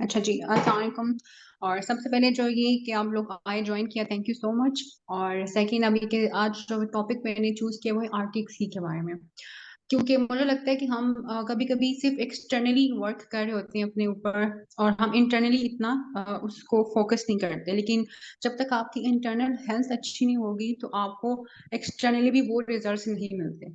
अच्छा जी, अस्सलाम वालेकुम। और सबसे पहले जो ये कि आप लोग आए जॉइन किया, थैंक यू सो मच। और सेकंड अभी के आज जो टॉपिक मैंने चूज़ किया वो है आर्टिक सी के बारे में। क्योंकि मुझे लगता है कि हम कभी-कभी सिर्फ एक्सटर्नली वर्क कर रहे होते हैं अपने ऊपर और हम इंटरनली इतना उसको फोकस नहीं करते। लेकिन जब तक आपकी इंटरनल हेल्थ अच्छी नहीं होगी तो आपको एक्सटर्नली भी वो रिजल्ट्स नहीं मिलते।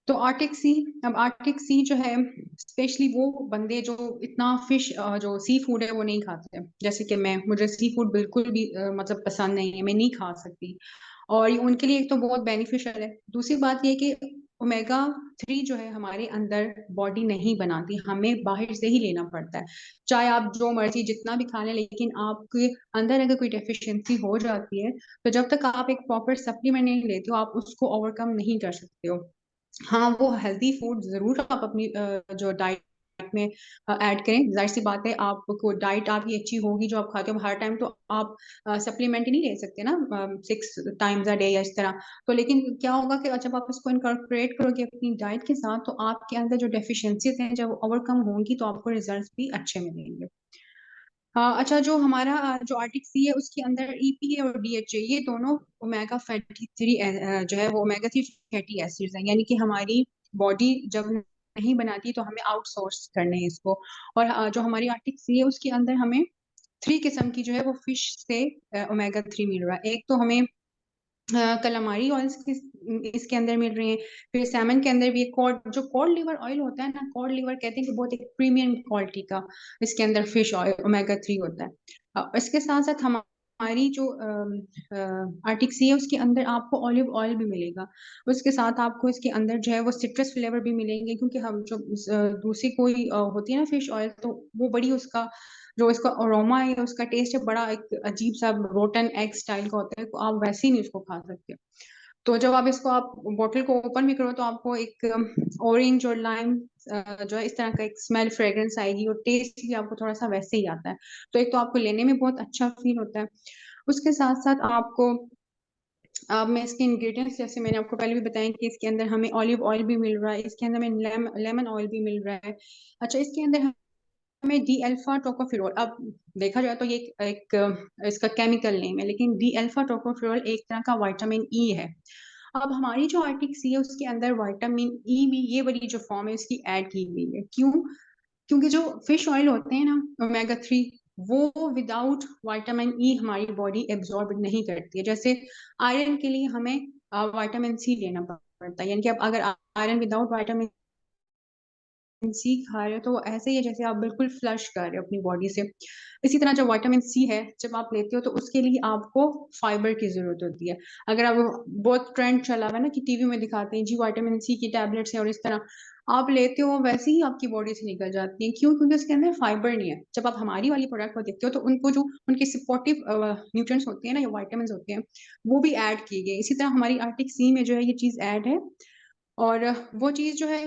तो आर्टिक सी, अब आर्टिक सी जो है स्पेशली वो बंदे जो इतना फिश जो सी फूड है वो नहीं खाते, जैसे कि मैं, मुझे सी फूड बिल्कुल भी मतलब पसंद नहीं है, मैं नहीं खा सकती। और ये उनके लिए एक तो बहुत बेनिफिशियल है। दूसरी बात ये कि ओमेगा 3 जो है हमारे अंदर बॉडी नहीं बनाती, हमें बाहर से ही लेना पड़ता है। चाहे आप जो मर्जी जितना भी खा लें, लेकिन आपके अंदर अगर कोई डेफिशिएंसी हो जाती है तो जब तक आप एक प्रॉपर सप्लीमेंट नहीं लेते हो आप उसको ओवरकम नहीं कर सकते हो। हाँ, वो हेल्दी फूड ज़रूर आप अपनी जो डाइट में ऐड करें। ज़ाहिर-सी बात है, आपको डाइट आपकी अच्छी होगी जो आप खाते हो हर टाइम, तो आप सप्लीमेंट ही नहीं ले सकते ना 6 टाइम्स अ डे या इस तरह। तो लेकिन क्या होगा कि जब आप इसको इनकॉर्पोरेट करोगे अपनी डाइट के साथ, तो आपके अंदर जो डेफिशिएंसीज़ हैं जब ओवरकम होंगी तो आपको रिजल्ट्स भी अच्छे मिलेंगे। अच्छा, जो हमारा जो आर्टिक सी है उसके अंदर ईपीए और डीएचए ये दोनों ओमेगा फैटी 3 जो है वो ओमेगा 3 फैटी एसिड्स हैं, यानी कि हमारी बॉडी जब नहीं बनाती तो हमें आउटसोर्स करने हैं इसको। और जो हमारी आर्टिक सी है उसके अंदर हमें 3 किस्म की जो है वो फिश से ओमेगा 3 मिल रहा है। एक तो हमें कलामारी ऑयल्स इसके अंदर मिल रही हैं। फिर सैमन के अंदर भी कॉड, जो कॉड लिवर ऑयल होता है ना, कॉड लिवर कहते हैं कि बहुत एक प्रीमियम क्वालिटी का इसके अंदर फिश ऑयल ओमेगा 3 होता है। इसके साथ साथ हमारी जो आर्टिक सी है उसके अंदर आपको ऑलिव ऑयल भी मिलेगा। उसके साथ आपको इसके अंदर जो है वो सिट्रस फ्लेवर भी मिलेंगे, क्योंकि हम जो दूसरी कोई होती है ना फिश ऑयल, तो वो बड़ी उसका जो इसका अरोमा है, उसका टेस्ट है, बड़ा एक अजीब-सा रोटन एग स्टाइल का होता है, तो आप वैसे ही नहीं उसको खा सकते। तो जब आप इसको आप बॉटल को ओपन भी करो तो आपको एक ऑरेंज और लाइम जो है इस तरह का एक स्मेल फ्रेग्रेंस आएगी और टेस्ट भी आपको थोड़ा-सा वैसे ही आता है। तो एक तो आपको लेने में बहुत अच्छा फ़ील होता है। उसके साथ-साथ आपको अब मैं इसके इंग्रीडिएंट्स जैसे मैंने आपको पहले भी बताया कि इसके अंदर हमें ऑलिव ऑयल भी मिल रहा है, इसके अंदर हमें लेमन ऑयल भी मिल रहा है। अच्छा, इसके अंदर हमें डी अल्फा टोकोफेरोल, अब देखा जाए तो ये इसका केमिकल नेम है, लेकिन डी अल्फा टोकोफेरोल एक तरह का विटामिन ई है। अब हमारी जो आर्टिक सी है उसके अंदर विटामिन ई भी ये वाली जो फॉर्म है इसकी ऐड की गई है। क्यों? क्योंकि जो फिश ऑयल होते हैं ना ओमेगा 3, वो विदाउट विटामिन ई हमारी बॉडी एब्जॉर्ब नहीं करती है। जैसे आयरन के लिए हमें विटामिन सी लेना पड़ता है, यानी कि अब अगर आयरन विदाउट विटामिन सी खा रहे हो तो ऐसे ही है जैसे आप बिल्कुल फ्लश कर रहे हो अपनी बॉडी से। इसी तरह जो विटामिन सी है जब आप लेते हो तो उसके लिए आपको फाइबर की ज़रूरत होती है। अगर आप, बहुत ट्रेंड चला हुआ है ना कि टीवी में दिखाते हैं जी विटामिन सी की टैबलेट्स हैं और इस तरह आप लेते हो, वैसे ही आपकी बॉडी से निकल जाती हैं। क्यों? क्योंकि उसके अंदर फाइबर नहीं है। जब आप हमारी वाली प्रोडक्ट को देखते हो तो उनको जो उनके सपोर्टिव न्यूट्रिएंट्स होते हैं ना या विटामिन्स होते हैं, वो भी ऐड किए गए। इसी तरह हमारी आर्टिक सी में जो है ये चीज़ ऐड है। और वो चीज़ जो है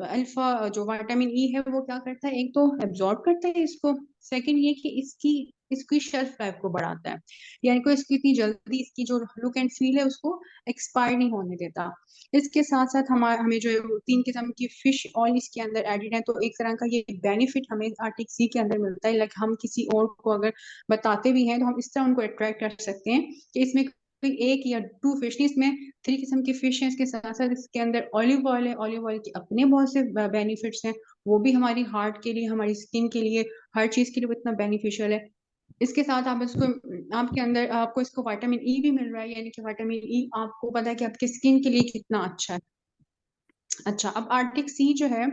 अल्फ़ा जो विटामिन ई है वो क्या करता है, एक तो एब्ज़ॉर्ब करता है इसको, सेकंड ये कि इसकी इसकी शेल्फ लाइफ़ को बढ़ाता है। यानी कि इसकी इतनी जल्दी इसकी जो लुक एंड फ़ील है उसको एक्सपायर नहीं होने देता। इसके साथ-साथ हमें जो है वो 3 किस्म की फिश ऑयल इसके अंदर एडेड है, तो एक तरह का ये बेनिफिट हमें आर्टिक सी के अंदर मिलता है। लाइक हम किसी और को अगर बताते भी हैं तो हम इस तरह उनको अट्रैक्ट कर सकते हैं कि इसमें कोई 1 या 2 फिश नहीं, इसमें 3 किस्म की फिश हैं। इसके साथ-साथ इसके अंदर ऑलिव ऑयल है, ऑलिव ऑयल के अपने बहुत से बेनिफिट्स हैं, वो भी हमारी हार्ट के लिए, हमारी स्किन के लिए, हर चीज़ के लिए वो इतना बेनिफिशियल है। इसके साथ आप इसको आपके अंदर आपको इसको विटामिन ई भी मिल रहा है, यानी कि विटामिन ई आपको पता है कि आपकी स्किन के लिए कितना अच्छा है। अच्छा, अब आर्टिक सी जो है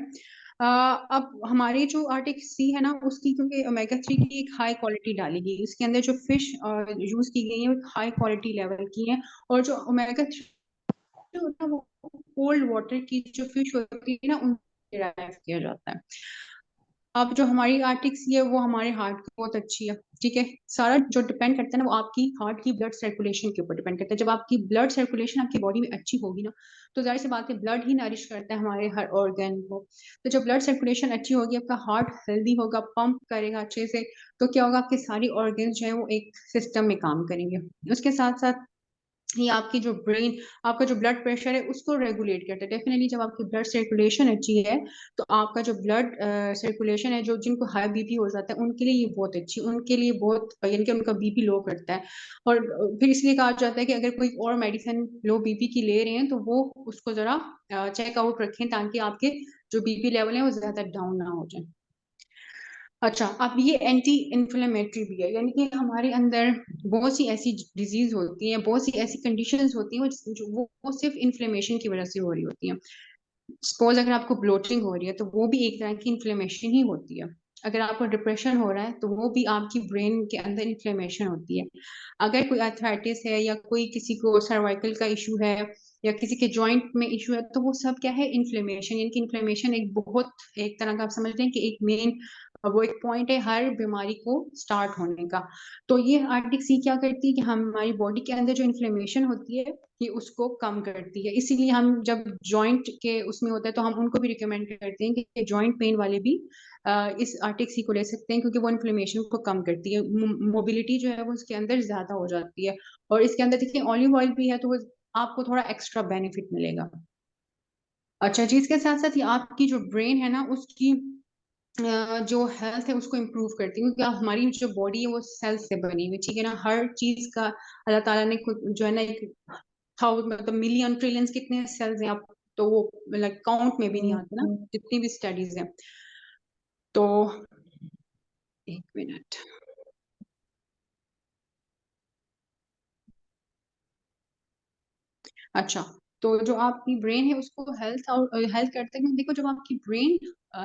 अब हमारी जो आर्टिक सी है ना उसकी, क्योंकि ओमेगा 3 की एक हाई क्वालिटी डाली गई है, उसके अंदर जो फिश यूज़ की गई है वो हाई क्वालिटी लेवल की है। और जो ओमेगा 3 होता है वो कोल्ड वाटर की जो फिश होती है ना उनसे डिराइव किया जाता है। अब जो हमारी आर्टिक सी है वो हमारे हार्ट की बहुत अच्छी है, ठीक है? सारा जो डिपेंड करता है ना वो आपकी हार्ट की ब्लड सर्कुलेशन के ऊपर डिपेंड करता है। जब आपकी ब्लड सर्कुलेशन आपकी बॉडी में अच्छी होगी ना, तो ज़ाहिर-सी बात है ब्लड ही नरिश करता है हमारे हर ऑर्गन को। तो जब ब्लड सर्कुलेशन अच्छी होगी, आपका हार्ट हेल्दी होगा, पंप करेगा अच्छे से, तो क्या होगा, आपके सारी ऑर्गन्स जो हैं वो एक सिस्टम में काम करेंगे। उसके साथ-साथ ये आपकी जो ब्रेन, आपका जो ब्लड प्रेशर है उसको रेगुलेट करता है। डेफिनेटली जब आपकी ब्लड सर्कुलेशन अच्छी है तो आपका जो ब्लड सर्कुलेशन है, जो जिनको हाई बीपी हो जाता है उनके लिए ये बहुत अच्छी, उनके लिए बहुत, यानी कि उनका बीपी लो करता है। और फिर इसलिए कहा जाता है कि अगर कोई और मेडिसिन लो बीपी की ले रहे हैं तो वो उसको जरा चेकआउट रखें, ताकि आपके जो बीपी लेवल है वो ज्यादा डाउन ना हो जाए। अच्छा, अब ये एंटी इन्फ्लेमेटरी भी है, यानी कि हमारे अंदर बहुत सी ऐसी डिजीज होती हैं, बहुत सी ऐसी कंडीशंस होती हैं वो सिर्फ इन्फ्लेमेशन की वजह से हो रही होती हैं। सपोज अगर आपको ब्लोटिंग हो रही है तो वो भी एक तरह की इन्फ्लेमेशन ही होती है। अगर आपको डिप्रेशन हो रहा है तो वो भी आपकी ब्रेन के अंदर इन्फ्लेमेशन होती है। अगर कोई आर्थराइटिस है या कोई किसी को सर्वाइकल का इशू है या किसी के जॉइंट में इशू है, तो वो सब क्या है, इन्फ्लेमेशन। यानी कि इन्फ्लेमेशन एक बहुत, एक तरह का आप समझ रहे हैं कि एक मेन, वो एक पॉइंट है हर बीमारी को स्टार्ट होने का। तो ये आर्टिक सी क्या करती है कि हमारी बॉडी के अंदर जो इन्फ्लेमेशन होती है कि उसको कम करती है। इसीलिए हम जब जॉइंट के उसमें होता है तो हम उनको भी रिकमेंड करते हैं कि जॉइंट पेन वाले भी इस आर्टिक सी को ले सकते हैं, क्योंकि वो इन्फ्लेमेशन को कम करती है। मोबिलिटी जो है वो उसके अंदर ज्यादा हो जाती है। और इसके अंदर देखिए ऑलिव ऑयल भी है, तो वो आपको थोड़ा एक्स्ट्रा बेनिफिट मिलेगा। अच्छा जी, इसके साथ साथ ये आपकी जो ब्रेन है ना उसकी जो हेल्थ है उसको इम्प्रूव करती है, क्योंकि हमारी जो बॉडी है वो सेल्स से बनी हुई, ठीक है ना। हर चीज का अल्लाह ताला ने जो है ना एक मतलब मिलियन ट्रिलियंस कितने सेल्स हैं आप, तो वो लाइक काउंट में भी नहीं आते ना, जितनी भी स्टडीज हैं। तो एक मिनट। अच्छा, तो जो आपकी ब्रेन है उसको हेल्थ और हेल्थ करते हैं, देखो जब आपकी ब्रेन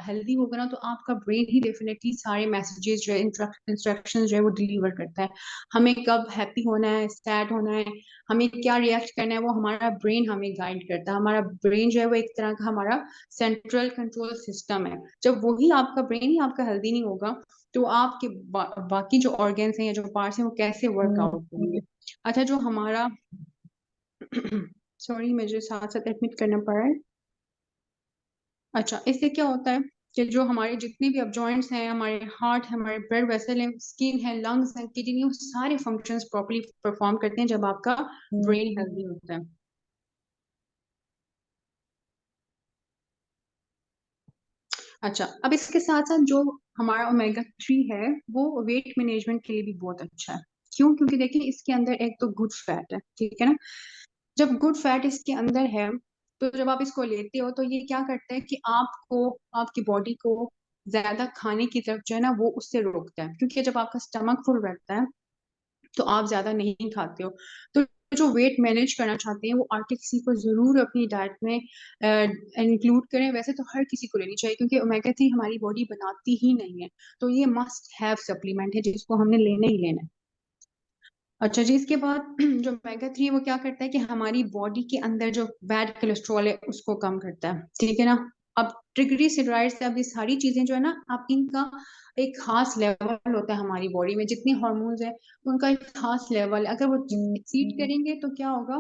हेल्दी होगा ना तो आपका ब्रेन ही डेफिनेटली सारे मैसेजेस जो है, इंस्ट्रक्शन जो है वो डिलीवर करता है। हमें कब हैप्पी होना है, सैड होना है, हमें क्या रिएक्ट करना है, वो हमारा ब्रेन हमें गाइड करता है। हमारा ब्रेन जो है वो एक तरह का हमारा सेंट्रल कंट्रोल सिस्टम है। जब वही आपका ब्रेन ही आपका हेल्दी नहीं होगा तो आपके बाकी जो ऑर्गन्स हैं या जो पार्ट्स हैं वो कैसे वर्कआउट करेंगे। अच्छा, जो हमारा सॉरी मुझे साथ साथ एडमिट करना पड़ा है। अच्छा, इससे क्या होता है कि जो हमारे जितने भी अब जॉइंट्स हैं, हमारे हार्ट है, हमारे ब्लड वेसल है, स्किन है, लंग्स हैं, किडनी, वो सारे फंक्शंस प्रॉपर्ली परफॉर्म करते हैं जब आपका ब्रेन हेल्दी होता है। अच्छा, अब इसके साथ साथ जो हमारा ओमेगा 3 है वो वेट मैनेजमेंट के लिए भी बहुत अच्छा है। क्यों? क्योंकि देखिए इसके अंदर एक तो गुड फैट है, ठीक है ना। जब गुड फैट इसके अंदर है तो जब आप इसको लेते हो तो ये क्या करता है कि आपको, आपकी बॉडी को ज्यादा खाने की तरफ जो है ना वो उससे रोकता है, क्योंकि जब आपका स्टमक फुल रहता है तो आप ज्यादा नहीं खाते हो। तो जो वेट मैनेज करना चाहते हैं वो आर्टिक सी को जरूर अपनी डाइट में इंक्लूड करें। वैसे तो हर किसी को लेनी चाहिए, क्योंकि ओमेगा 3 हमारी बॉडी बनाती ही नहीं है, तो ये मस्ट हैव सप्लीमेंट है जिसको हमने लेना ही लेना है। अच्छा जी, इसके बाद जो ओमेगा 3 वो क्या करता है कि हमारी बॉडी के अंदर जो बैड कोलेस्ट्रॉल है उसको कम करता है, ठीक है ना। अब ट्रिग्लिसराइड्स, अब ये सारी चीजें जो है ना, आप इनका एक खास लेवल होता है हमारी बॉडी में, जितने हॉर्मोन्स है उनका एक खास लेवल है। अगर वो एक्सीड करेंगे तो क्या होगा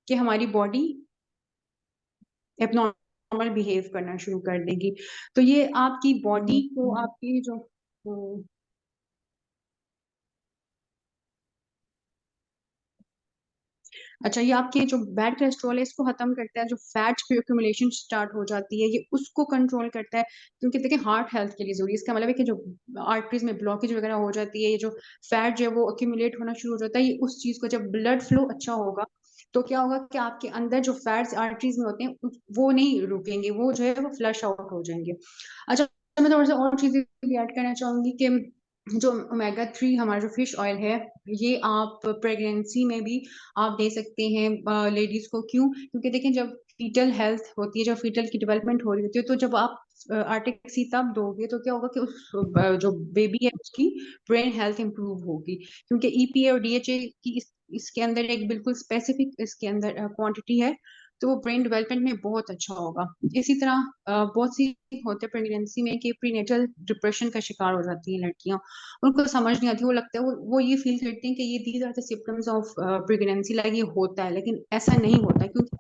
कि हमारी बॉडी एबनॉर्मल बिहेव करना शुरू कर देगी। तो ये आपकी बॉडी को, आपकी जो अच्छा, ये आपके जो बैड कोलेस्ट्रॉल है इसको खत्म करता है। जो फैट की एक्यूमुलेशन स्टार्ट हो जाती है ये उसको कंट्रोल करता है, क्योंकि देखिए हार्ट हेल्थ के लिए जरूरी है। इसका मतलब है कि जो आर्टरीज में ब्लॉकेज वगैरह हो जाती है, ये जो फैट जो है वो एक्यूमुलेट होना शुरू हो जाता है, ये उस चीज को, जब ब्लड फ्लो अच्छा होगा तो क्या होगा कि आपके अंदर जो फैट्स आर्टरीज में होते हैं वो नहीं रुकेंगे, वो जो है वो फ्लश आउट हो जाएंगे। अच्छा, मैं थोड़ा सा और चीजें भी ऐड करना चाहूंगी कि जो ओमेगा 3 हमारा जो फिश ऑयल है, ये आप प्रेगनेंसी में भी आप दे सकते हैं लेडीज को। क्यों? क्योंकि देखें जब फीटल हेल्थ होती है, जब फीटल की डेवलपमेंट हो रही होती है, तो जब आप आर्टिक सी तब दोगे तो क्या होगा कि उस जो बेबी है उसकी ब्रेन हेल्थ इंप्रूव होगी, क्योंकि ईपीए और डीएचए की इसके अंदर एक बिल्कुल स्पेसिफिक इसके अंदर क्वांटिटी है, तो वो ब्रेन डेवलपमेंट में बहुत अच्छा होगा। इसी तरह बहुत सी होते हैं प्रेगनेंसी में कि प्रीनेटल डिप्रेशन का शिकार हो जाती हैं लड़कियां। उनको समझ नहीं आती, वो लगता है वो ये फील करती हैं कि ये these are the symptoms of pregnancy, like ये होता है, लेकिन ऐसा नहीं होता है, क्योंकि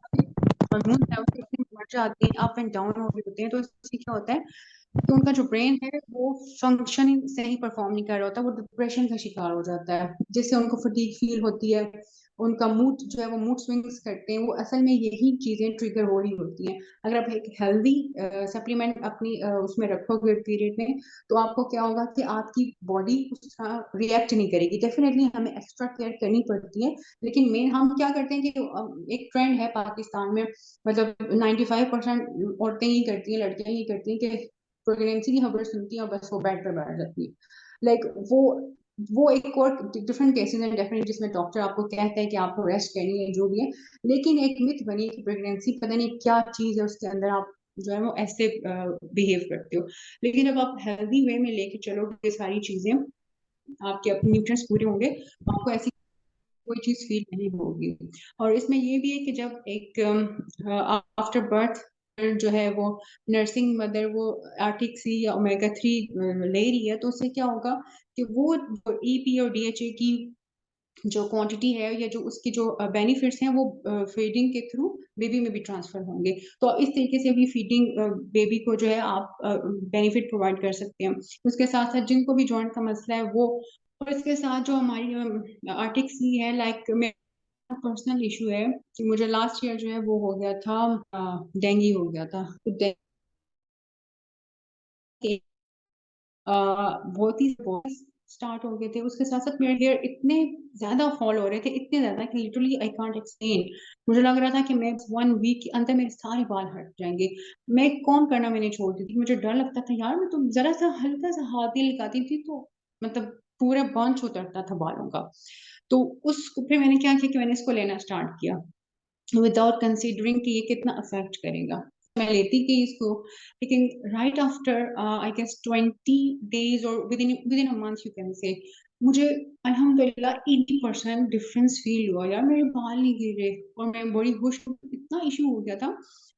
हार्मोन लेवल इतने बढ़ जाते हैं, अप एंड डाउन हो रहे होते हैं, तो इससे क्या होता है कि उनका जो ब्रेन है वो फंक्शन सही परफॉर्म नहीं कर रहा होता, वो डिप्रेशन का शिकार हो जाता है, जिससे उनको फटीग फील होती है, उनका मूड जो है वो मूड स्विंग्स करते हैं, वो असल में यही चीजें ट्रिगर हो रही होती हैं। अगर आप एक हेल्दी सप्लीमेंट अपनी उसमें रखोगे पीरियड में, तो आपको क्या होगा कि आपकी बॉडी उसका रिएक्ट नहीं करेगी। डेफिनेटली हमें एक्स्ट्रा केयर करनी पड़ती है, लेकिन मेन हम क्या करते हैं कि एक ट्रेंड है पाकिस्तान में, मतलब 95% औरतें ही करती हैं, लड़कियां ही करती हैं कि प्रेगनेंसी की खबर सुनती हैं और बस वो बेड पर बैठ जाती है। लाइक वो एक और डिफरेंट केसेस हैं डेफिनेटली, जिसमें डॉक्टर आपको कहता है कि आपको रेस्ट करनी है जो भी है, लेकिन एक मिथ बनी है कि प्रेगनेंसी पता नहीं क्या चीज है उसके अंदर, आप जो है वो ऐसे बिहेव करते हो। लेकिन जब आप हेल्दी वे में लेके चलोगे सारी चीजें, आपके अपने न्यूट्रिएंट्स पूरे होंगे, तो आपको ऐसी कोई चीज फील नहीं होगी। और इसमें ये भी है कि जब एक आफ्टर बर्थ जो है वो नर्सिंग मदर वो आर्टिक सी या ओमेगा 3 ले रही है, तो उससे क्या होगा कि वो ईपी और डीएचए की जो क्वांटिटी है या जो उसकी जो बेनिफिट्स हैं वो फीडिंग के थ्रू बेबी में भी ट्रांसफर होंगे। तो इस तरीके से भी फीडिंग बेबी को जो है आप बेनिफिट प्रोवाइड कर सकते हैं। उसके साथ साथ जिनको भी जॉइंट का मसला है वो, और इसके साथ जो हमारी आर्टिक सी है, लाइक मेरा पर्सनल इशू है कि मुझे लास्ट ईयर जो है वो हो गया था, डेंगू हो गया था। तो डेंगू बहुत ही स्टार्ट हो गए थे, उसके साथ साथ मेरे हेयर इतने ज्यादा फॉल हो रहे थे, इतने ज्यादा कि लिटरली आई कांट एक्सप्लेन। मुझे लग रहा था कि मैं 1 वीक के अंदर मेरे सारे बाल हट जाएंगे। मैं कौन करना मैंने छोड़ दी थी, मुझे डर लगता था यार, मैं तो जरा सा हल्का सा हाथ ही लगाती थी तो मतलब पूरा बंच उतरता था बालों का। तो उस फिर मैंने क्या किया कि मैंने इसको लेना स्टार्ट किया विदाउट कंसीडरिंग कि ये कितना अफेक्ट करेगा। मैं लेती गई इसको, लेकिन right after I guess 20 days और within a month you can say, मुझे अल्हम्दुलिल्लाह 80% डिफरेंस फील हुआ यार, मेरे बाल नहीं गिरे और मैं बड़ी खुश हूँ। इतना इशू हो गया था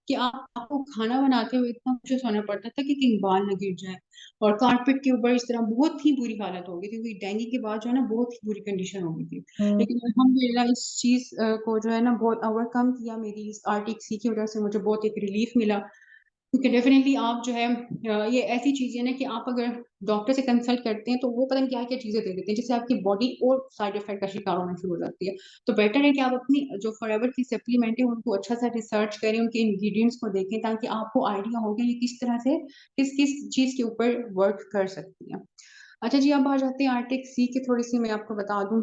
कि आपको खाना बनाते हुए इतना कुछ होना पड़ता था कि कहीं बाल न गिर जाए, और कारपेट के ऊपर इस तरह बहुत ही बुरी हालत हो गई थी, क्योंकि डेंगू के बाद जो है ना बहुत ही बुरी कंडीशन हो गई थी। लेकिन अल्हम्दुलिल्लाह इस चीज को जो है ना बहुत ओवरकम किया, मेरी इस आर्टिक सी की वजह से मुझे बहुत एक रिलीफ मिला। क्योंकि डेफिनेटली आप जो है ये ऐसी चीजें ना कि आप अगर डॉक्टर से कंसल्ट करते हैं तो वो पता नहीं क्या क्या चीजें दे देते हैं, जिससे आपकी बॉडी और साइड इफेक्ट का शिकार होना शुरू हो जाती है। तो बेटर है कि आप अपनी जो फॉरएवर की सप्लीमेंट है उनको अच्छा सा रिसर्च करें, उनके इंग्रेडिएंट्स को देखें, ताकि आपको आइडिया हो कि ये किस तरह से किस किस चीज के ऊपर वर्क कर सकती है। अच्छा जी, अब आ जाते हैं आर्टिक सी की, थोड़ी सी मैं आपको बता दूं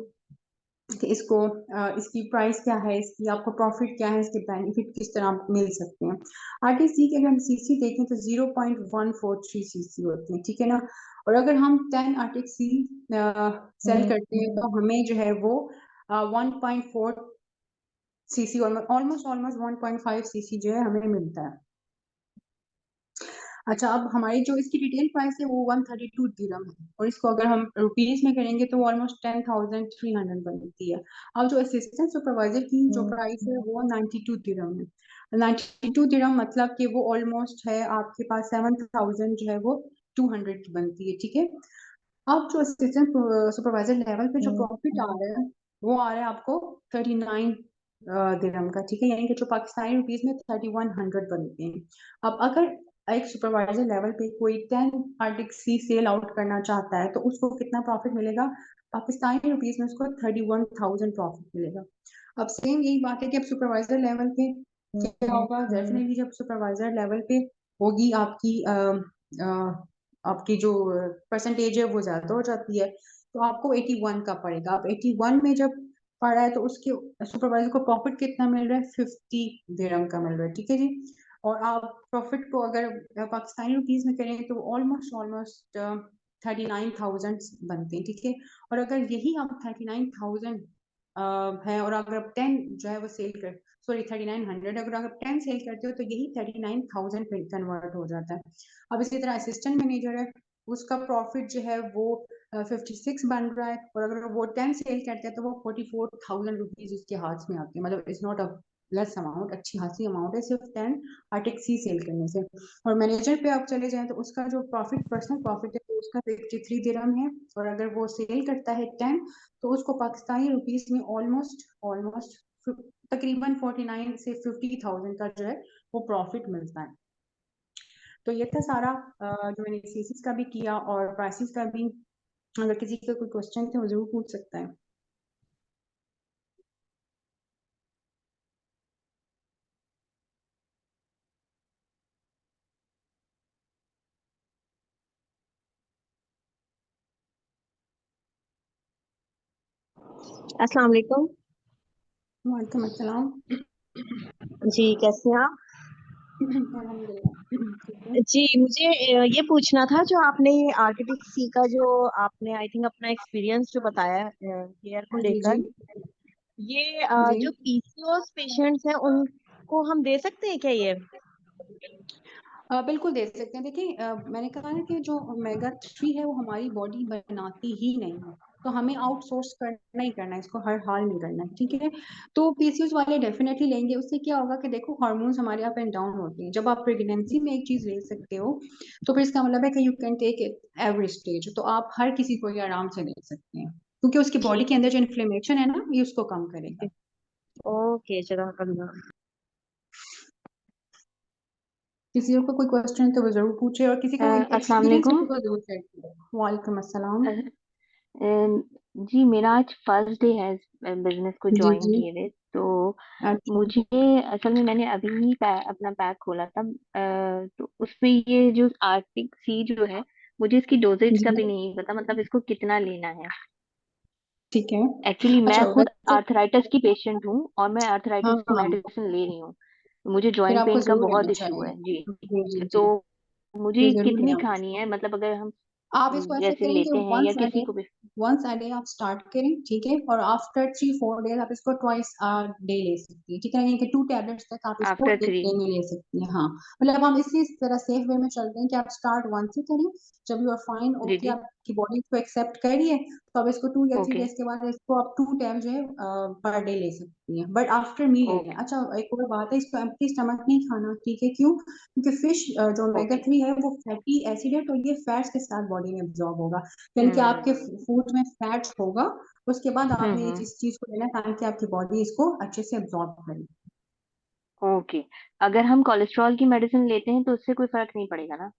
कि इसको इसकी प्राइस क्या है, इसकी आपको प्रॉफिट क्या है, इसके बेनिफिट किस तरह मिल सकते हैं। आरटीसी की अगर हम सीसी देखें तो 0.143 सीसी होती है, ठीक है ना। और अगर हम 10 आर्टिक सी सेल करते हैं तो हमें जो है वो 1.4 सीसी, ऑलमोस्ट ऑलमोस्ट 1.5 सीसी जो है हमें मिलता है। अच्छा, अब हमारी जो इसकी रिटेल प्राइस है वो 132 दिरहम है, और इसको अगर हम रुपीज में करेंगे तो ऑलमोस्ट 10,300 बनती है। अब जो असिस्टेंट सुपरवाइजर की जो प्राइस है वो 92 दिरहम है। 92 दिरहम मतलब कि वो ऑलमोस्ट है आपके पास 7,000 जो है वो 200 की बनती है, ठीक है। अब जो असिस्टेंट सुपरवाइजर लेवल पे जो प्रॉफिट आ रहा है वो आ रहा है आपको 39 दिरहम का, ठीक है, यानी कि जो पाकिस्तानी रुपीज में 3100 बनते हैं। अब अगर एक सुपरवाइजर लेवल पे कोई 10 आर्टिक सी सेल आउट करना चाहता है तो उसको कितना प्रॉफिट मिलेगा, पाकिस्तानी रुपीज में उसको 31,000 प्रॉफिट मिलेगा। अब सेम यही बात है कि अब सुपरवाइजर लेवल पे क्या होगा, डेफिनेटली जब सुपरवाइजर लेवल पे होगी आपकी जो परसेंटेज है वो ज्यादा हो जाती है, तो आपको 81 का पड़ेगा। अब 81 में जब पड़ा है तो उसके सुपरवाइजर को प्रॉफिट कितना मिल रहा है, 50 दिरहम का मिल रहा है, ठीक है जी। और आप प्रॉफिट को अगर पाकिस्तानी रुपीज में करें तो ऑलमोस्ट ऑलमोस्ट 39,000 बनते हैं, ठीक है। और अगर यही आप 39,000 है और अगर आप 10 जो है वो सेल कर, सॉरी 3900, अगर आप 10 सेल करते हो तो यही 39,000 पे कन्वर्ट हो जाता है। अब इसी तरह असिस्टेंट मैनेजर है, उसका प्रॉफिट जो है वो 56 बन रहा है, और अगर वो 10 सेल करते हैं तो वो 44,000 रुपीज उसके हाथ में आते हैं, मतलब it's not a less amount, अच्छी खासी अमाउंट है सिर्फ 10 आर्टिक सी सेल करने से। और मैनेजर पे आप चले जाएं तो उसका जो प्रॉफिट, पर्सनल प्रॉफिट है तो उसका 53 दिरहम है, और अगर वो सेल करता है 10 तो उसको पाकिस्तानी रुपीस में ऑलमोस्ट ऑलमोस्ट तकरीबन 49 से 50,000 का जो है वो प्रॉफिट मिलता है। तो ये था सारा जो मैंने सीसीस का भी किया और प्राइसेस का भी। अगर किसी का कोई क्वेश्चन थे वो जरूर पूछ सकता है। अस्सलाम वालेकुम। वालेकुम अस्सलाम। जी, कैसे हैं आप? अल्हम्दुलिल्लाह। ठीक है। जी, मुझे ये पूछना था, जो आपने आर्किटेक्ट का जो आपने आई थिंक अपना एक्सपीरियंस जो बताया हेयर को जी, जी, लेकर, ये जी। जो पीसीओएस पेशेंट्स हैं उनको हम दे सकते हैं क्या ये? बिल्कुल दे सकते हैं। देखिए मैंने कहा ना कि जो ओमेगा 3 है वो हमारी बॉडी बनाती ही नहीं है, तो हमें आउटसोर्स करना ही करना है, इसको हर हाल में करना है, ठीक है। तो पीसीओएस वाले डेफिनेटली लेंगे। उससे क्या होगा कि देखो हार्मोन्स हमारे अप एंड डाउन होते हैं। जब आप प्रेगनेंसी में एक चीज ले सकते हो तो फिर इसका मतलब है कि you can take it every stage, तो आप हर किसी को ये आराम से ले सकते हैं, क्योंकि उसकी बॉडी ठीक के अंदर जो इन्फ्लेमेशन है ना ये उसको कम है। करेगा। ओके, जज़ाकल्लाह। किसी और को कोई क्वेश्चन है तो वो जरूर पूछे, और किसी को अस्सलाम एक्सपीरियंस है वालेकुम। तो वो जरूर शेयर करें। वालेकुम अस्सलाम। अ, जी, मेरा आज फर्स्ट डे है बिजनेस को जी, ज्वाइन जी। किए हुए। तो अच्छा। मुझे असल में मैंने अभी ही अपना पैक खोला था। तो उसमें ये जो आर्टिक सी जो है, मुझे इसकी डोजेज का जी। भी नहीं पता, मतलब इसको कितना लेना है। ठीक है। एक्चुअली मैं अच्छा खुद वैसे। आर्थराइटिस की पेशेंट हूँ और मैं हाँ, आर्थराइटिस की हाँ। मेडिसिन ले रही हूँ। मुझे फिर जॉइंट आपको पेन का जरूर लेना बहुत इशू है चाहिए। जी। जी, जी, तो जी। ये मुझे जरूर कितनी लेना खानी चाहिए। है, मतलब अगर हम आप इसको ऐसे जैसे करें कि लेते हैं या किसी को भी? वंस अ डे आप स्टार्ट करें, ठीक है, और आफ्टर 3-4 डेज आप इसको ट्वाइस अ डे ले सकती हैं, ठीक है, यानी कि 2 टैबलेट्स तक आप इसको आफ्टर एक 3? डे में ले सकती हैं। हाँ, मतलब हम इस तरह सेफ वे में चलते हैं कि आप स्टार्ट वन से करें। जब यू आर फाइन, जी ओके, जी। आपकी बॉडी इसको एक्सेप्ट करिए, तो अब इसको 2 या 3 ओके। डेज के बाद इसको आप 2 टाइम जो है पर डे ले सकती हैं, बट आफ्टर मील लेना है। ओके। अच्छा एक और बात है, इसको एम्प्टी स्टमक नहीं खाना, ठीक है, क्यों? क्योंकि फिश जो ओमेगा ओके। 3 है वो फैटी एसिड है, तो ये फैट्स के साथ बॉडी में एब्जॉर्ब होगा, यानी कि आपके हम्म फूड में फैट होगा। उसके बाद आपने ये हम्म। इस चीज को लेना है ताकि आपकी बॉडी इसको अच्छे से एब्जॉर्ब करे। ओके। अगर हम कोलेस्ट्रॉल की मेडिसिन लेते हैं तो उससे कोई फर्क नहीं पड़ेगा ना?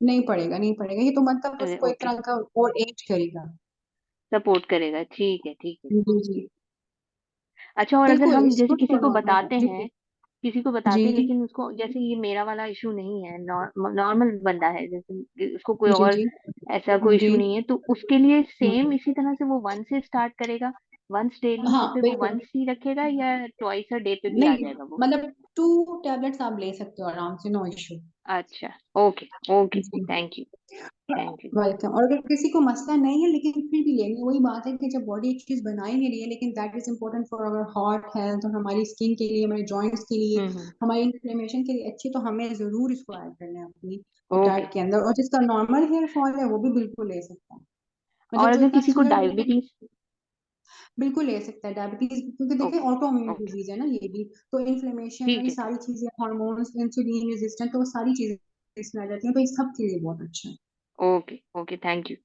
नहीं पड़ेगा, नहीं पड़ेगा, ये तो मतलब अरे उसको एक ओके, तरह का और एज करेगा। सपोर्ट करेगा, ठीक है ठीक है। जी, जी। अच्छा, और अगर बिल्कुल, हम इट्स जैसे गुड किसी फॉर को नॉर्मल। बताते जी, हैं, जी, किसी को जी, बताते हैं लेकिन उसको, जैसे ये मेरा वाला इशू नहीं है, नॉर्मल बंदा है, जैसे उसको कोई जी, और जी, ऐसा कोई जी। इशू नहीं है, तो उसके लिए सेम हम्म। इसी तरह से वो वन से स्टार्ट करेगा, वंस डेली, हाँ तो फिर वो बिल्कुल। वंस ही रखेगा या ट्वाइस अ डे पे भी आ नहीं, जाएगा वो? मतलब 2 टैबलेट्स आप ले सकते हो आराम से, नो इशू। अच्छा। Okay okay. जी। Thank you. Thank you. Welcome. और अगर किसी को मसला नहीं है लेकिन फिर भी लेंगे, वही बात है कि जब बॉडी एक चीज बना ही नहीं रही है, लेकिन that is important for our heart health और हमारी स्किन के लिए, हमारे जॉइंट्स के लिए, हम्म। हमारी इन्फ्लेमेशन के लिए अच्छी, तो हमें जरूर इसको ऐड करना है अपनी ओके। डाइट के अंदर। और जिसका नॉर्मल हेयर फॉल है वो भी बिल्कुल ले सकता है, और मतलब जो अगर इतना किसी को शुगर लेवल डायबिटीज? बिल्कुल ले सकता है। डायबिटीज, क्योंकि देखिए okay auto immune okay. Disease है ना ये भी, तो इन्फ्लेमेशन और ठीक ये है ठीक सारी चीजें, हार्मोन्स, इंसुलिन रेजिस्टेंट, तो वो सारी चीजें इसमें आ जाती हैं, तो ये सब के लिए बहुत अच्छा है। है। Okay okay, thank you.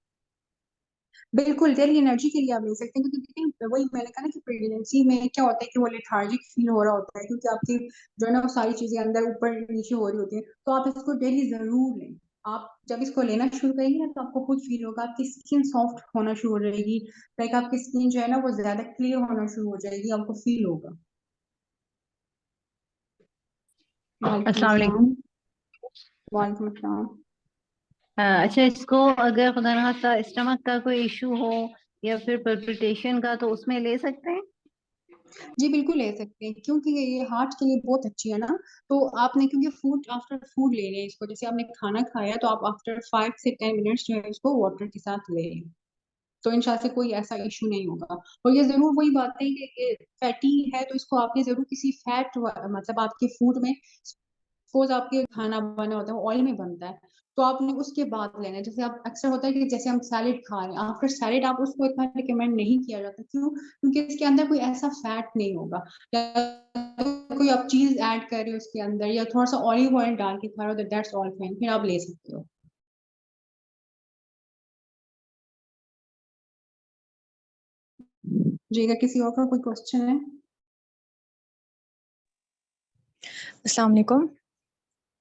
बिल्कुल, डेली एनर्जी के लिए आप ले सकते हैं, क्योंकि देखिए वही मैंने कहा ना कि प्रेगनेंसी में क्या होता है कि वो लेथार्जिक फील हो रहा होता है, क्योंकि आपकी जो है ना वो सारी चीजें अंदर ऊपर नीचे हो रही होती है, तो आप इसको डेली जरूर लें। आप जब इसको लेना शुरू करेंगे ना तो आपको खुद फील होगा, आपकी स्किन सॉफ्ट होना शुरू हो जाएगी, लाइक आपकी स्किन जो है ना वो ज्यादा क्लियर होना शुरू हो जाएगी, आपको फील होगा। वालेकुम अस्सलाम वालेकुम। अस्सलाम। वालेकुम अस्सलाम। अच्छा, इसको अगर खुदा ना खास्ता स्टमक का कोई इशू हो या फिर पल्पिटेशन का, तो उसमें ले सकते हैं? जी बिल्कुल ले सकते हैं, क्योंकि ये हार्ट के लिए बहुत अच्छी है ना। तो आपने, क्योंकि फूड आफ्टर फूड ले रहे हैं इसको, जैसे आपने खाना खाया तो आप आफ्टर 5 से 10 मिनट्स जो है इसको वाटर के साथ ले लें, तो इंशाल्लाह से कोई ऐसा इशू नहीं होगा। और ये जरूर वही बात है कि ये फैटी है, तो इसको आपने जरूर किसी फैट, मतलब आपके फूड में, सपोज आपके खाना बना होता है वो ऑयल में बनता है, तो आपने उसके बाद लेना है। जैसे आप अक्सर होता है कि जैसे हम सैलेड खा रहे हैं, आफ्टर सैलेड आप उसको इतना रिकमेंड नहीं किया जाता, क्यों? क्योंकि इसके अंदर कोई ऐसा फैट नहीं होगा, या तो कोई आप चीज ऐड कर रहे हो उसके अंदर, या थोड़ा सा ऑलिव ऑयल डाल के खा रहे हो, तो दैट्स ऑल फाइन, फिर आप ले सकते हो। जी, अगर किसी और का कोई क्वेश्चन है। अस्सलाम वालेकुम।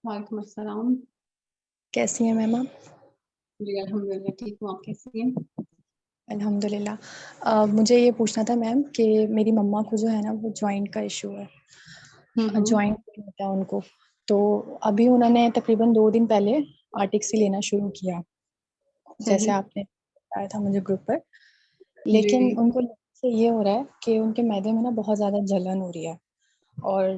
वालेकुम अस्सलाम। कैसी हैं मैम आप? जी अल्हम्दुलिल्लाह ठीक हूँ, आप कैसी हैं? अल्हम्दुलिल्लाह। मुझे ये पूछना था मैम कि मेरी मम्मा को जो है ना वो जॉइंट का इशू है, हम्म। जॉइंट पेन होता है उनको। तो अभी उन्होंने तकरीबन 2 दिन पहले आर्टिक्सी लेना शुरू किया, सही। जैसे आपने बताया था मुझे ग्रुप पर। जी। लेकिन उनको से ये हो रहा है कि उनके मैदे में ना बहुत ज़्यादा जलन हो रही है और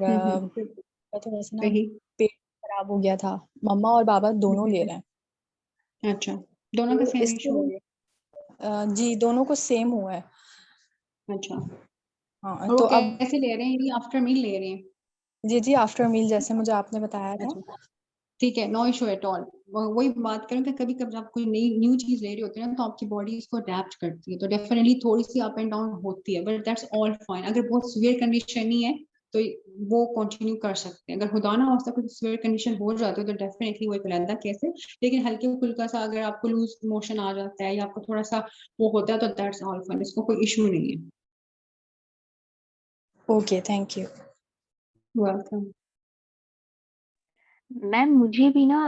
थोड़ा-सा ना सही। पेट खराब हो गया था। मम्मा और पापा दोनों ले रहे हैं। अच्छा, दोनों का तो सेम इसके इश्यू हो गया। जी, दोनों को सेम हुआ है। अच्छा, हाँ, और वो तो अब कैसे ले रहे हैं? ये आफ्टर मील ले रहे हैं? जी, आफ्टर मील जैसे मुझे आपने बताया था। अच्छा, ठीक है, नो इश्यू एट ऑल। वही बात करूँ कि कभी-कभी आप कोई नई न्यू चीज़ ले रही होती है ना, तो आपकी बॉडी इसको अडैप्ट करती है, तो डेफिनिटली थोड़ी-सी अप एंड डाउन होती है, बट दैट्स ऑल फाइन। अगर बहुत सीवियर कंडीशन नहीं है, तो वो कंटिन्यू कर सकते हैं। अगर खुदा ना खास्ता कोई सीवियर कंडीशन हो जाती है, तो डेफिनिटली वो एक अलग केस है। लेकिन हल्का-फुल्का सा अगर आपको लूज़ मोशन आ जाता है या आपको थोड़ा-सा वो होता है, तो दैट्स ऑल फाइन, इसको कोई इश्यू नहीं है। Okay, thank you. Welcome. Ma'am मुझे भी ना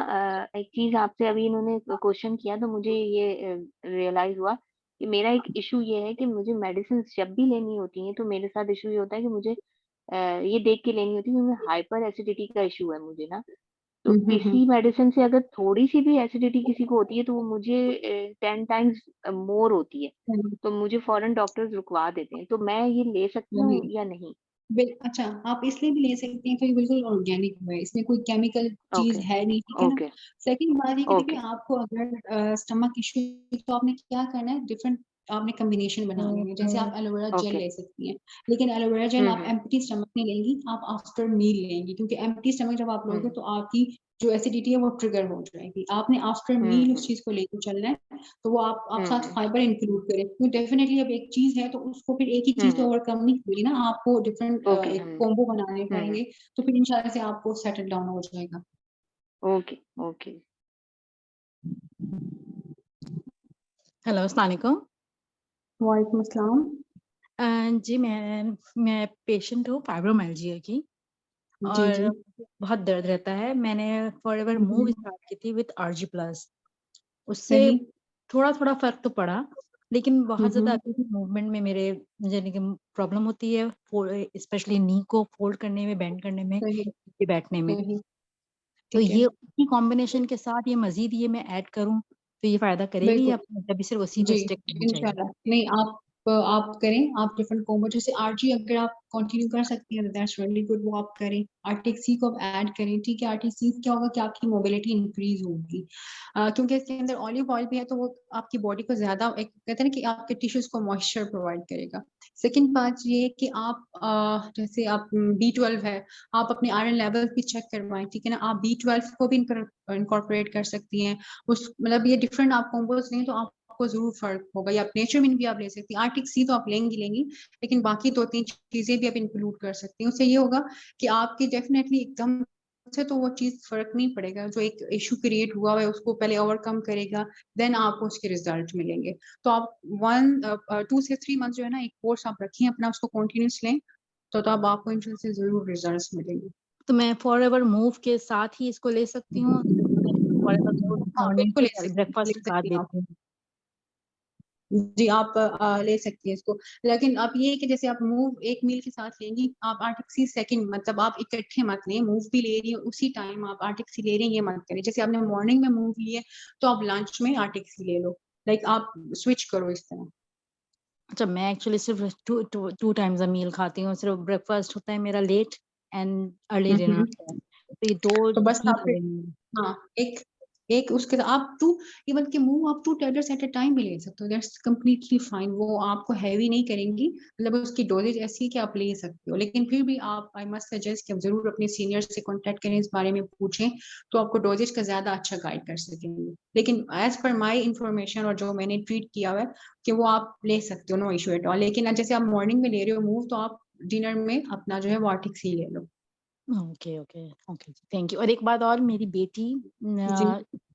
एक चीज आपसे अभी इन्होंने क्वेश्चन किया तो मुझे ये रियलाइज हुआ कि मेरा एक इशू ये है कि मुझे मेडिसिन जब भी लेनी होती है तो मेरे साथ इशू ये होता है कि मुझे ये देख के लेनी होती है क्योंकि हाइपर एसिडिटी का इशू है मुझे ना। तो हुँ, हुँ, हुँ। किसी मेडिसिन से अगर थोड़ी सी भी एसिडिटी किसी को होती है तो वो मुझे 10 टाइम्स मोर होती है। हुँ, तो मुझे फॉरेन डॉक्टर्स रुकवा देते हैं, तो मैं ये ले सकती वही। हूँ या नहीं? अच्छा, आप इसलिए भी ले सकती हैं, तो ये बिल्कुल ऑर्गेनिक है, इसमें कोई केमिकल चीज़ ओके। है नहीं, ठीक है ना? ओके। सेकंड बात ये कि देखिए ओके। आपको अगर स्टमक इश्यू है, तो आपने क्या करना है, डिफरेंट आपने कॉम्बिनेशन बना लेनी है। जैसे आप एलोवेरा जेल ओके। ले सकती हैं, लेकिन एलोवेरा जेल आप हम्म। एम्प्टी स्टमक में लेंगी, आप आफ्टर मील लेंगी, क्योंकि एम्प्टी स्टमक जब आप लोगे हम्म। तो आपकी जो एसिडिटी है वो ट्रिगर हो जाएगी। आपने आफ्टर मील उस हम्म। चीज़ को लेके चलना है, तो वो आप साथ हम्म। फाइबर इंक्लूड करें। तो डेफिनिटली अब एक चीज़ है, तो उसको फिर एक ही चीज़ तो हम्म। ओवरकम नहीं होगी ना, आपको डिफरेंट ओके। एक कॉम्बो बनाने हम्म। पड़ेंगे, तो फिर इंशाल्लाह से आपको सेटल डाउन हो जाएगा। ओके। ओके। हेलो, अस्सलाम वालेकुम। वालेकुम अस्सलाम। जी मैं पेशेंट हूँ फाइब्रोमाइल्जिया की जी, और जी। बहुत दर्द रहता है। मैंने फॉरएवर हुँ, मूव हुँ। स्टार्ट की थी विद आरजी प्लस। उससे सही। थोड़ा-थोड़ा फ़र्क तो पड़ा, लेकिन हुँ, बहुत ज़्यादा हुँ। अभी भी मूवमेंट में मेरे यानी कि प्रॉब्लम होती है, स्पेशली नी को फ़ोल्ड करने में, बेंड करने में, सही, बैठने में। सही। तो ठीक है। ये उसी कॉम्बिनेशन के साथ ये मज़ीद ये मैं ऐड करूँ, तो ये फ़ायदा करेगी बिल्कुल। या अभी सिर्फ़ उसी पे जी, स्टिक रहना चाहिए? इंशाल्लाह। नहीं, आप करें, आप डिफरेंट कॉम्बो जैसे आरजी अगर आप कंटिन्यू कर सकती हैं, दैट्स रियली गुड, वो आप करें। आरटीसी को आप ऐड करें, ठीक है? आरटीसी से क्या होगा कि आपकी मोबिलिटी इंक्रीज़ होगी। क्योंकि इसके अंदर ऑलिव ऑयल भी है, तो वो आपकी बॉडी को ज़्यादा एक कहते हैं ना कि आपके टिश्यूज़ को मॉइस्चर प्रोवाइड करेगा। सेकंड बात ये है कि आप जैसे आप बी12 है, आप अपने आयरन लेवल भी चेक करवाएँ, ठीक है ना? आप बी12 को भी इनकॉर्पोरेट कर सकती हैं। उस मतलब ये डिफरेंट आप कॉम्बोज़ लें, तो आपको ज़रूर फ़र्क होगा, या आप नेचरमिंट भी आप ले सकती हैं। आर्टिक सी तो आप लेंगी, लेकिन बाकी 2-3 चीज़ें भी आप इंक्लूड कर सकती हैं। उससे ये होगा कि आपकी डेफ़िनेटली एकदम से तो वो चीज़ फ़र्क नहीं पड़ेगा, जो एक इश्यू क्रिएट हुआ है उसको पहले ओवरकम करेगा, देन आपको उसके रिज़ल्ट मिलेंगे। तो आप 2 से 3 मंथ जो है ना, एक कोर्स आप रखिए अपना, उसको कंटिन्यूअस लें, तो तब आपको इंशाल्लाह से ज़रूर रिज़ल्ट्स मिलेंगे। तो मैं फॉरएवर मूव के साथ ही इसको ले सकती हूँ? फॉरएवर मूव हाँ, मॉर्निंग बिल्कुल के ले ब्रेकफ़ास्ट के साथ सकती हैं आप। देती हूँ। जी, आप ले सकती हैं इसको। लेकिन अब ये है कि जैसे आप मूव एक मील के साथ लेंगी, आप आर्टिक्सी सेकंड मतलब आप इकट्ठे मत लें, मूव भी ले रही हैं, उसी टाइम आप आर्टिक्सी ले रही हैं, ये मत करें। जैसे आपने मॉर्निंग में मूव ली है, तो आप लंच में आर्टिक्सी ले लो। लाइक आप स्विच करो इस तरह। अच्छा, मैं एक्चुअली सिर्फ़ 2 टाइम्स अ मील खाती हूँ, सिर्फ़ ब्रेकफ़ास्ट होता है मेरा लेट एंड अर्ली हुँ, डिनर हुँ। होता है। तो ये 2 तो बस ठीक आप फिर रहेंगे। हाँ, एक एक उसके आप 2 इवन के मूव आप 2 टैबलेट्स एट अ टाइम भी ले सकते हो, दैट्स कंप्लीटली फाइन। वो आपको हेवी नहीं करेंगी, मतलब उसकी डोज़ेज ऐसी है कि आप ले सकते हो। लेकिन फिर भी आप आई मस्ट सजेस्ट कि आप ज़रूर अपने सीनियर्स से कॉन्टैक्ट करें, इस बारे में पूछें, तो आपको डोज़ेज का ज़्यादा अच्छा गाइड कर सकेंगे। लेकिन एज़ पर माय इन्फॉर्मेशन और जो मैंने ट्रीट किया हुआ है, कि वो आप ले सकते हो, नो इश्यू एट ऑल। लेकिन जैसे आप मॉर्निंग में ले रहे हो मूव, तो आप डिनर में अपना जो है वो आर्टिक्सी ले लो। Okay, okay, okay, thank you. और एक बात और, मेरी बेटी जी।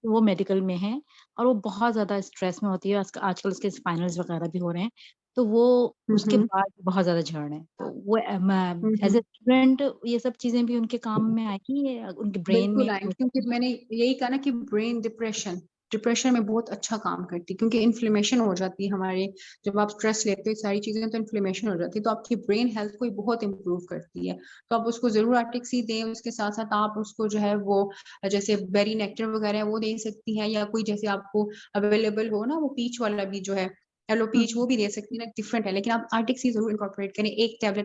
वो मेडिकल में है और वो बहुत ज़्यादा स्ट्रेस में होती है। आजकल उसके फाइनल्स वगैरह भी हो रहे हैं, तो वो हुँ, उसके हुँ। बाल बहुत ज़्यादा झड़ रहे हैं। तो वो हुँ, एज़ अ हुँ। स्टूडेंट ये सब चीज़ें भी उनके काम में आएगी, ये उनके ब्रेन में बिल्कुल आएँगे, क्योंकि मैंने यही कहा ना कि ब्रेन डिप्रेशन में बहुत अच्छा काम करती है, क्योंकि इन्फ्लेमेशन हो जाती है हमारे, जब आप स्ट्रेस लेते हो, ये सारी चीज़ें तो इन्फ्लेमेशन हो जाती है, तो आपकी ब्रेन हेल्थ को बहुत इम्प्रूव करती है। तो आप उसको ज़रूर आर्टिक्सी दें, उसके साथ-साथ आप उसको जो है वो जैसे बेरी नेक्टर वगैरह है वो दे सकती हैं, या कोई जैसे आपको अवेलेबल हो ना वो पीच वाला भी जो है, एलोपीच वो भी ले सकती हैं, डिफरेंट है, लेकिन आप आर्टिक सी जरूर इंकॉर्पोरेट करें। एक टैबलेट